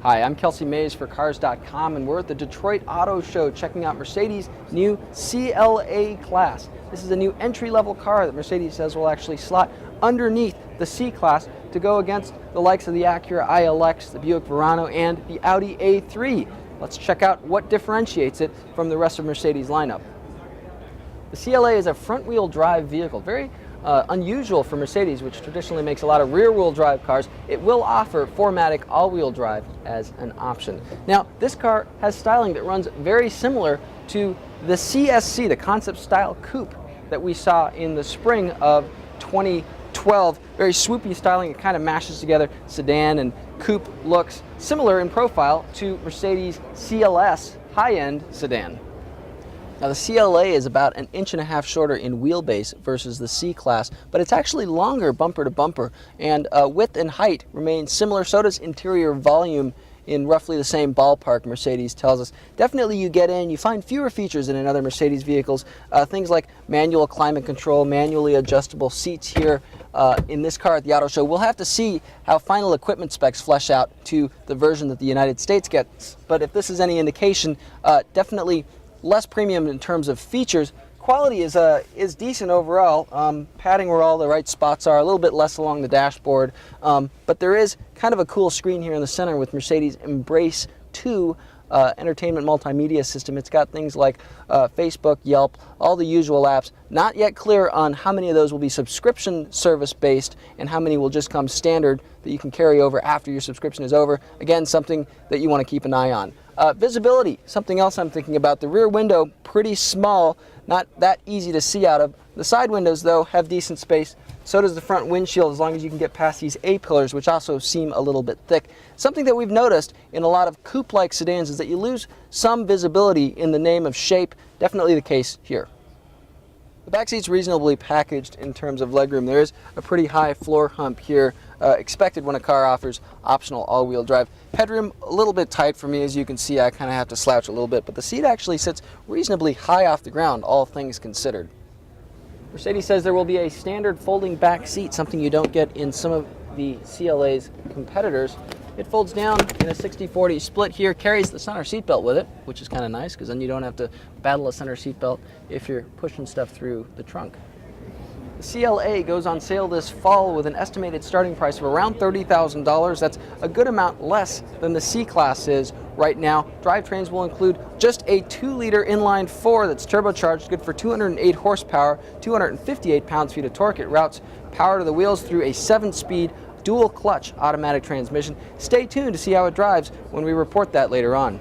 Hi, I'm Kelsey Mays for Cars.com, and we're at the Detroit Auto Show checking out Mercedes' new CLA class. This is a new entry-level car that Mercedes says will actually slot underneath the C class to go against the likes of the Acura ILX, the Buick Verano, and the Audi A3. Let's check out what differentiates it from the rest of Mercedes' lineup. The CLA is a front-wheel drive vehicle, very unusual for Mercedes, which traditionally makes a lot of rear-wheel drive cars. It will offer 4MATIC all-wheel drive as an option. Now, this car has styling that runs very similar to the CSC, the concept style coupe that we saw in the spring of 2012. Very swoopy styling. It kind of mashes together sedan and coupe looks, similar in profile to Mercedes' CLS high-end sedan. Now the CLA is about 1.5 inches shorter in wheelbase versus the C class, but it's actually longer bumper to bumper, and width and height remain similar. So does interior volume in roughly the same ballpark, Mercedes tells us. Definitely you get in, you find fewer features than in other Mercedes vehicles. Things like manual climate control, manually adjustable seats here in this car at the auto show. We'll have to see how final equipment specs flesh out to the version that the United States gets, but if this is any indication, definitely less premium in terms of features. Quality is decent overall. Padding where all the right spots are, a little bit less along the dashboard, but there is kind of a cool screen here in the center with Mercedes Embrace 2 entertainment multimedia system. It's got things like Facebook, Yelp, all the usual apps. Not yet clear on how many of those will be subscription service based and how many will just come standard that you can carry over after your subscription is over. Again, something that you want to keep an eye on. Visibility, something else I'm thinking about. The rear window, pretty small, not that easy to see out of. The side windows, though, have decent space. So does the front windshield, as long as you can get past these A-pillars, which also seem a little bit thick. Something that we've noticed in a lot of coupe-like sedans is that you lose some visibility in the name of shape. Definitely the case here. The back seat's reasonably packaged in terms of legroom. There is a pretty high floor hump here, expected when a car offers optional all-wheel drive. Headroom a little bit tight for me, as you can see. I kind of have to slouch a little bit, but the seat actually sits reasonably high off the ground, all things considered. Mercedes says there will be a standard folding back seat, something you don't get in some of the CLA's competitors. It folds down in a 60-40 split here, carries the center seatbelt with it, which is kind of nice because then you don't have to battle a center seatbelt if you're pushing stuff through the trunk. The CLA goes on sale this fall with an estimated starting price of around $30,000. That's a good amount less than the C class is right now. Drivetrains will include just a 2-liter inline 4 that's turbocharged, good for 208 horsepower, 258 pounds-feet of torque. It routes power to the wheels through a 7-speed dual clutch automatic transmission. Stay tuned to see how it drives when we report that later on.